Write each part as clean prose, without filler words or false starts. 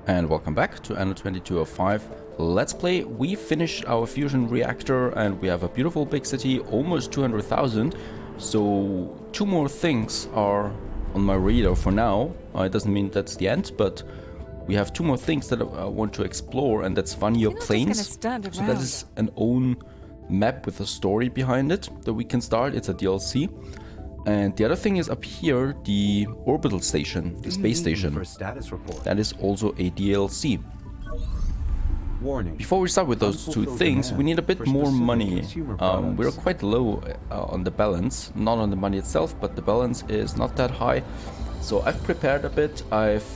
And welcome back to Anno 2205 Let's Play. We finished our fusion reactor and we have a beautiful big city, almost 200,000. So 2 more things are on my radar for now. It doesn't mean that's the end, but we have 2 more things that I want to explore, and that's Vanha Plains. So that is an own map with a story behind it that we can start. It's a DLC. And the other thing is up here, the Orbital station, the space station. For a status report. That is also a DLC. Warning. Before we start with those 2 things, we need a bit more money. We're quite low on the balance, not on the money itself, but the balance is not that high. So I've prepared a bit. I've,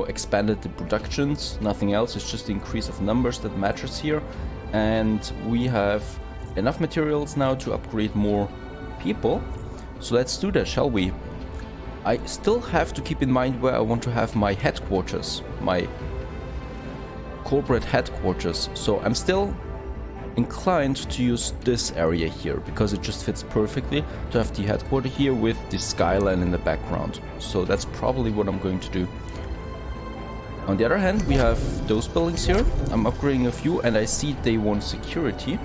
expanded the productions. Nothing else. It's just the increase of numbers that matters here. And we have enough materials now to upgrade more people. So let's do that, shall we? I still have to keep in mind where I want to have my headquarters, my corporate headquarters. So I'm still inclined to use this area here because it just fits perfectly to have the headquarters here with the skyline in the background. So that's probably what I'm going to do. On the other hand, we have those buildings here. I'm upgrading a few and I see they want security.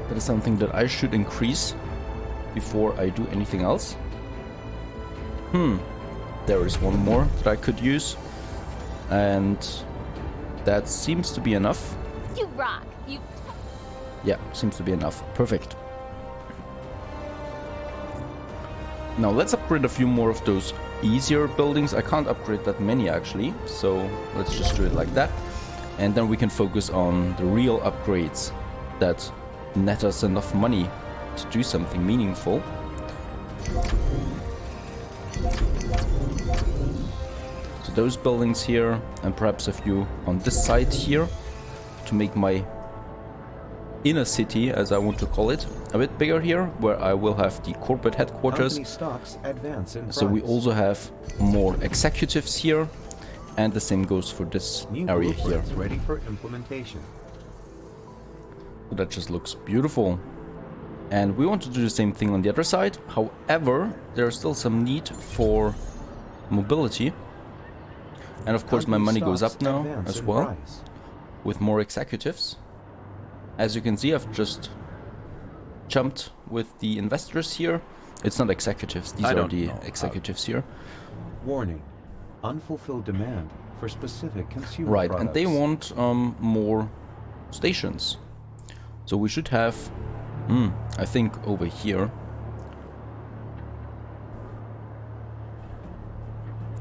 That is something that I should increase before I do anything else. There is one more that I could use, and that seems to be enough. You rock. Yeah, seems to be enough. Perfect. Now let's upgrade a few more of those easier buildings. I can't upgrade that many actually, so let's just do it like that, and then we can focus on the real upgrades that net us enough money to do something meaningful. So those buildings here, and perhaps a few on this side here, to make my inner city, as I want to call it, a bit bigger here, where I will have the corporate headquarters. Stocks advance in So we price. also have more executives here, and the same goes for this New area here. blueprints ready for implementation. So that just looks beautiful. And we want to do the same thing on the other side. However, there's still some need for mobility. And of course my money goes up now as well, with more executives. As you can see, I've just jumped with the investors here. It's not executives, these are the executives here. Warning. Unfulfilled demand for specific consumer Right, products. and they want more stations. So we should have, I think over here.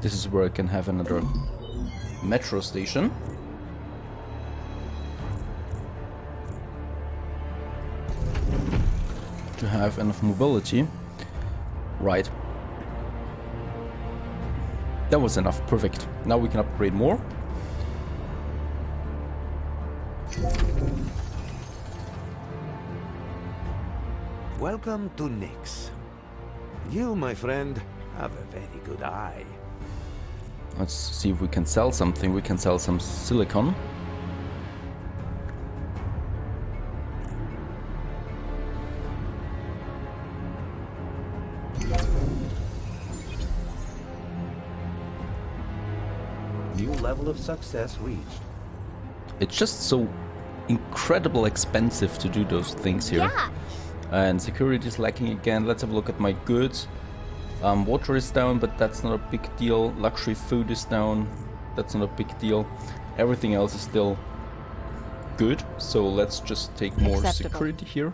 This is where I can have another metro station. To have enough mobility. Right. That was enough, perfect. Now we can upgrade more. Welcome to Nyx. You, my friend, have a very good eye. Let's see if we can sell something. We can sell some silicon. New level of success reached. It's just so incredibly expensive to do those things here. Yeah. And security is lacking again. Let's have a look at my goods. Water is down, but that's not a big deal. Luxury food is down. That's not a big deal. Everything else is still good. So let's just take more Acceptable. security here.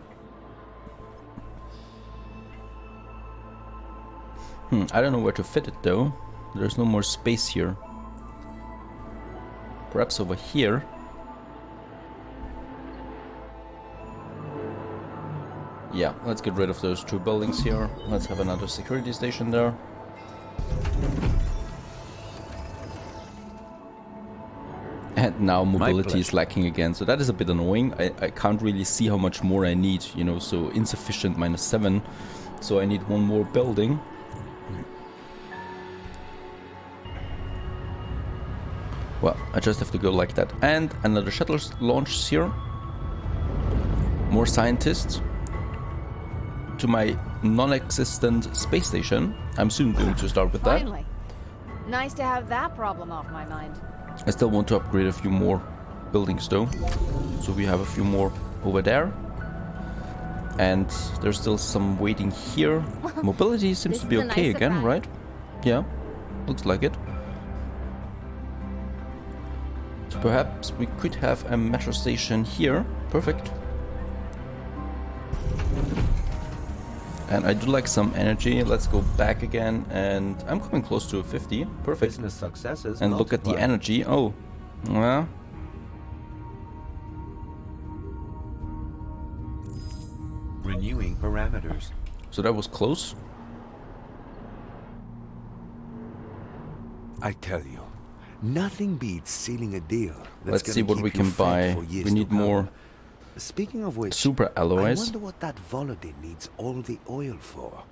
I don't know where to fit it though. There's no more space here. Perhaps over here. Yeah, let's get rid of those 2 buildings here. Let's have another security station there. And now mobility is lacking again, so that is a bit annoying. I can't really see how much more I need, so insufficient -7. So I need 1 more building. Well, I just have to go like that. And another shuttle launch here. More scientists. To my non-existent space station. I'm soon going to start with that. Finally. Nice to have that problem off my mind. I still want to upgrade a few more buildings though. So we have a few more over there. And there's still some waiting here. Mobility seems to be okay again, right? Yeah, looks like it. So perhaps we could have a metro station here. Perfect. And I do like some energy. Let's go back again, and I'm coming close to 50. Perfect. Business successes And look at the multiply. energy. Oh, well. Renewing parameters. So that was close. I tell you, nothing beats sealing a deal. That's Let's see gonna what we keep you can fed buy. for years We need to come. more Speaking of which, super I alloys. wonder what that Volodin needs all the oil for.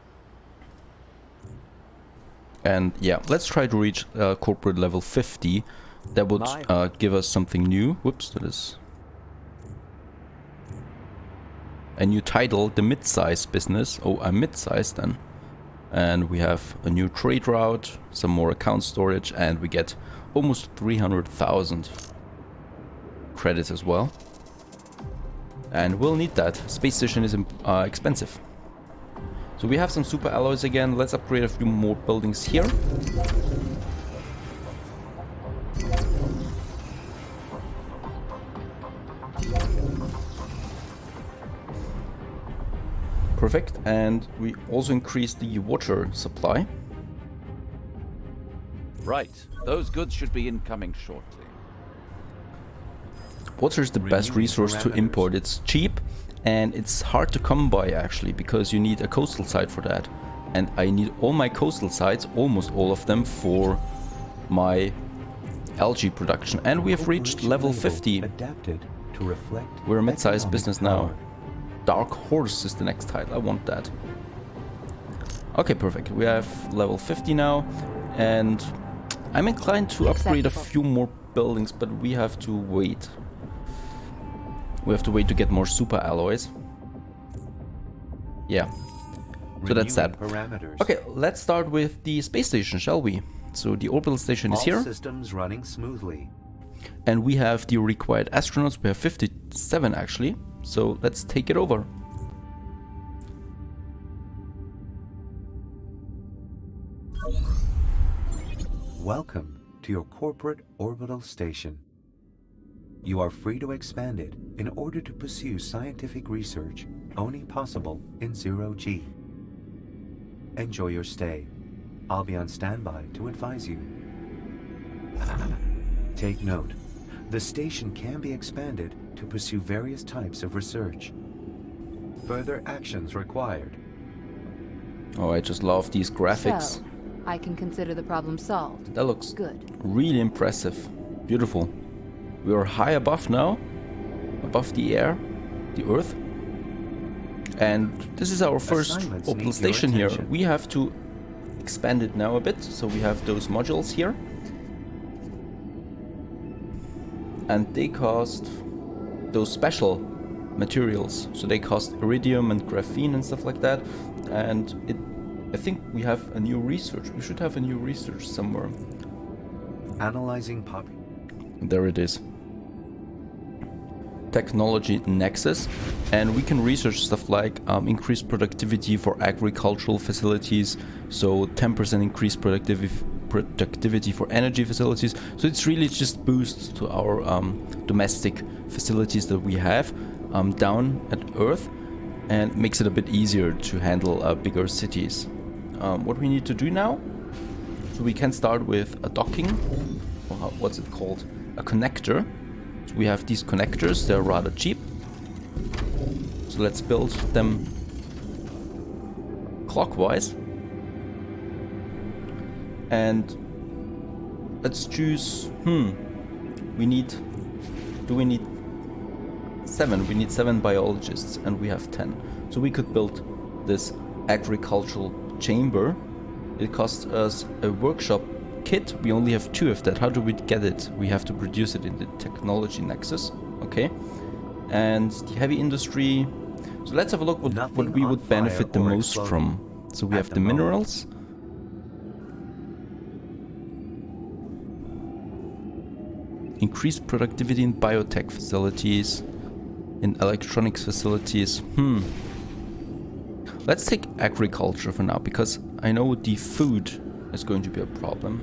And yeah, let's try to reach corporate level 50. That would give us something new. Whoops, that is a new title, the mid-size business. Oh, a mid-size then. And we have a new trade route, some more account storage, and we get almost 300,000 credits as well. And we'll need that. Space station is expensive. So we have some super alloys again. Let's upgrade a few more buildings here. Perfect. And we also increase the water supply. Right. Those goods should be incoming shortly. Water is the best Renewing resource to parameters. import. It's cheap and it's hard to come by actually, because you need a coastal site for that. And I need all my coastal sites, almost all of them, for my algae production. And we have reached Corporation level label 50. Adapted to reflect We're a mid-sized economic business now. power. Dark Horse is the next title. I want that. Okay, perfect. We have level 50 now. And I'm inclined to upgrade a few more buildings, but we have to wait. We have to wait to get more super alloys. Yeah. So that's that. Renewing parameters. Okay, let's start with the space station, shall we? So the orbital station is All here. systems running smoothly. And we have the required astronauts. We have 57 actually. So let's take it over. Welcome to your corporate orbital station. You are free to expand it in order to pursue scientific research only possible in 0G. Enjoy your stay. I'll be on standby to advise you. Take note. The station can be expanded to pursue various types of research. Further actions required. Oh, I just love these graphics. So, I can consider the problem solved. That looks Good. really impressive. Beautiful. We are high above now. Above the air. The Earth. And this is our first Assignments orbital need your station here. attention. We have to expand it now a bit. So we have those modules here. And they cost those special materials. So they cost iridium and graphene and stuff like that. And I think we have a new research. We should have a new research somewhere. Analyzing pop. There it is. Technology Nexus. And we can research stuff like increased productivity for agricultural facilities. So 10% increased productivity for energy facilities. So it's really just boosts to our domestic facilities that we have down at Earth, and makes it a bit easier to handle bigger cities. What we need to do now, so we can start with a docking, or what's it called, a connector. So we have these connectors, they're rather cheap, so let's build them clockwise. And let's choose, we need 7? We need 7 biologists, and we have 10. So we could build this agricultural chamber. It costs us a workshop kit. We only have 2 of that. How do we get it? We have to produce it in the technology nexus. Okay. And the heavy industry. So let's have a look what Nothing we on would benefit the fire or most exploding from. So we at have the the moment. minerals. increased productivity in biotech facilities, in electronics facilities. Let's take agriculture for now, because I know the food is going to be a problem.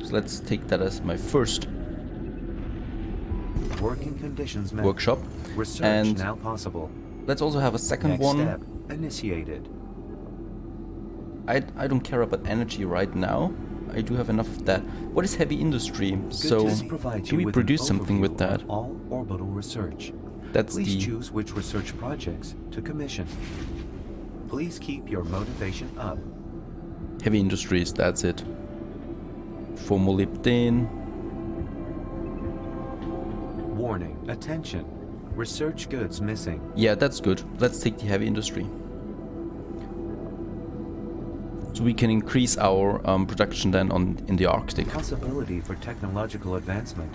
So let's take that as my first Working conditions met. workshop. Research And now possible. let's also have a second Next one. step initiated. I don't care about energy right now. I do have enough of that. What is heavy industry? So This provides do you we with an produce something with overview that? on all orbital research. That's Please the choose which research projects to commission. Please keep your motivation up. heavy industries, that's it. For molybdenum. Warning, attention. Research goods missing. Yeah, that's good. Let's take the heavy industry. So we can increase our production then in the Arctic. Possibility for technological advancement.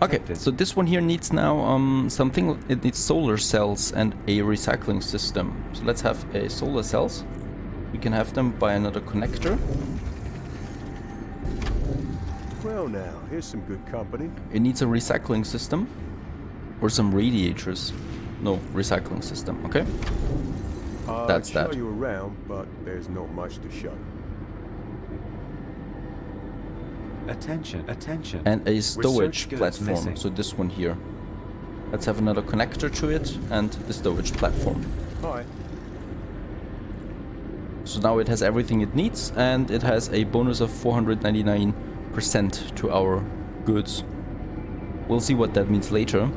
Okay, Detected. so this one here needs now something. It needs solar cells and a recycling system. So let's have a solar cells. We can have them by another connector. Well now, here's some good company. It needs a recycling system or some radiators. No, recycling system. Okay. That's I'd that. show you around, but there's not much to show. Attention, attention. And a storage Research goods platform. missing. So this one here. Let's have another connector to it and the storage platform. Hi. So now it has everything it needs, and it has a bonus of 499% to our goods. We'll see what that means later.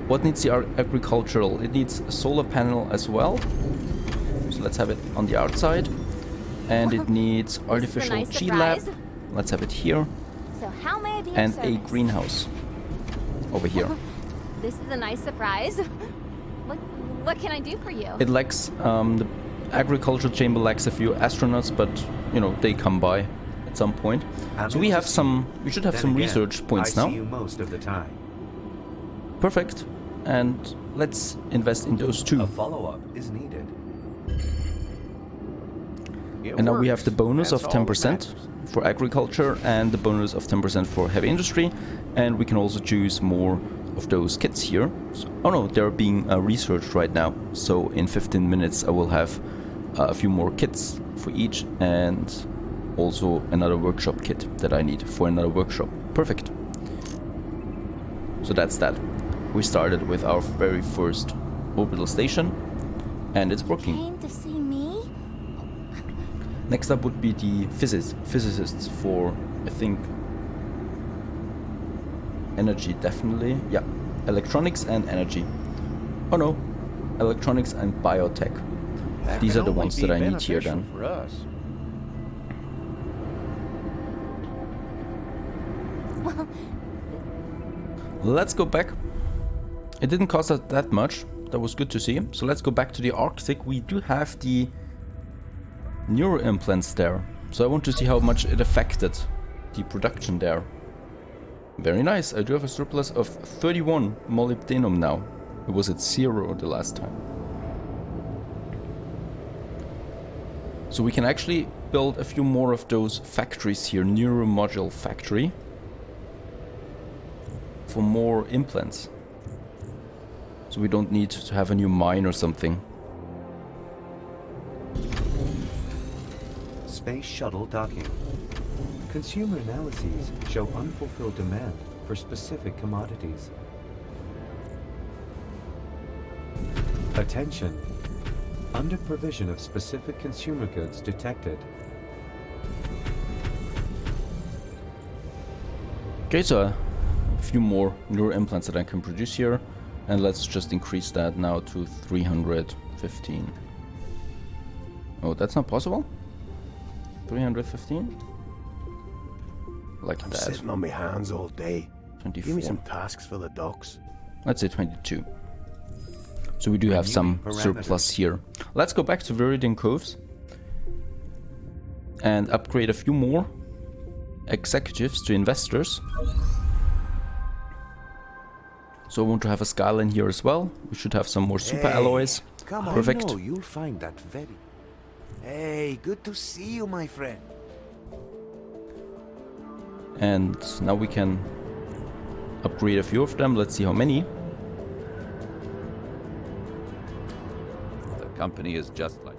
What needs the agricultural? It needs a solar panel as well. So let's have it on the outside. And it needs artificial nice G-Lab. surprise. Let's have it here. So how may I be of And a service? greenhouse over here. This is a nice surprise. What can I do for you? It lacks, the agricultural chamber lacks a few astronauts, but, you know, they come by at some point. So we have some, we should have Then some again, research points I now. see you most of the time. Perfect. And let's invest in those two. A follow-up is needed. And now we have the bonus of 10% for agriculture and the bonus of 10% for heavy industry. And we can also choose more of those kits here. So, oh no, they're being researched right now. So in 15 minutes I will have a few more kits for each, and also another workshop kit that I need for another workshop. Perfect. So that's that. We started with our very first orbital station, and it's working. Came to see me? Next up would be the physicists for, I think, energy, definitely. Yeah, electronics and energy. Oh no, electronics and biotech. These are the ones that I need here then. For us. Let's go back. It didn't cost us that much. That was good to see. So let's go back to the Arctic. We do have the neuro implants there. So I want to see how much it affected the production there. Very nice. I do have a surplus of 31 molybdenum now. It was at 0 the last time. So we can actually build a few more of those factories here. Neuro module factory. For more implants. So we don't need to have a new mine or something. Space shuttle docking. Consumer analyses show unfulfilled demand for specific commodities. Attention. Under provision of specific consumer goods detected. Okay, so a few more neuro implants that I can produce here. And let's just increase that now to 315. Oh, that's not possible? 315? Like I'm that. sitting on my hands all day. 24. Give me some tasks for the docs. Let's say 22. So we do have some Renewing surplus here. Let's go back to Viridian Coves and upgrade a few more executives to investors. So I want to have a skyline here as well. We should have some more super alloys. Come on, Perfect. no, you'll find that very... Hey, good to see you, my friend. And now we can upgrade a few of them. Let's see how many. The company is just like...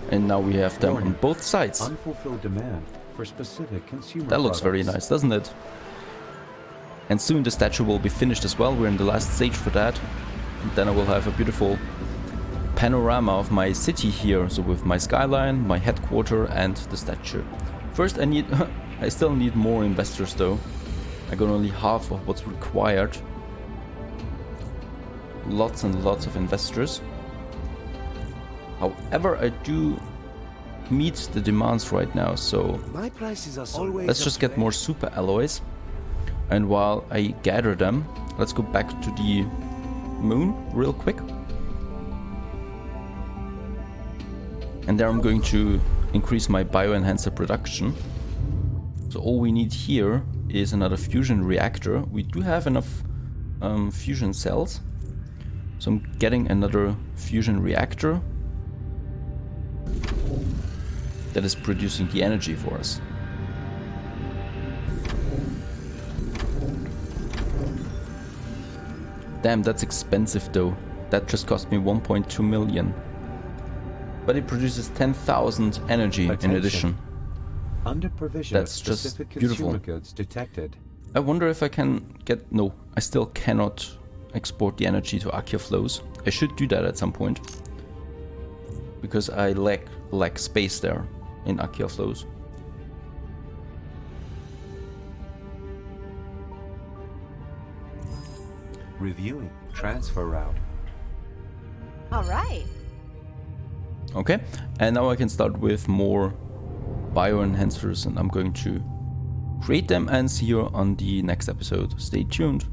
And now we have them on both sides. Unfulfilled demand for specific consumer That looks very nice, doesn't it? And soon the statue will be finished as well. We're in the last stage for that. And then I will have a beautiful panorama of my city here. So with my skyline, my headquarter, and the statue. First I still need more investors though. I got only half of what's required. Lots and lots of investors. However, I do meet the demands right now, so My prices are always let's just get more super alloys. And while I gather them, let's go back to the moon real quick. And there I'm going to increase my bioenhancer production. So all we need here is another fusion reactor. We do have enough fusion cells. So I'm getting another fusion reactor that is producing the energy for us. Damn, that's expensive though. That just cost me 1.2 million. But it produces 10,000 energy in addition. Under provision That's of just specific beautiful. consumer goods detected. I wonder if I can get... No, I still cannot export the energy to Akia flows. I should do that at some point. Because I lack space there in Akia flows. Reviewing transfer route. All right. Okay, and now I can start with more bioenhancers, and I'm going to create them and see you on the next episode. Stay tuned.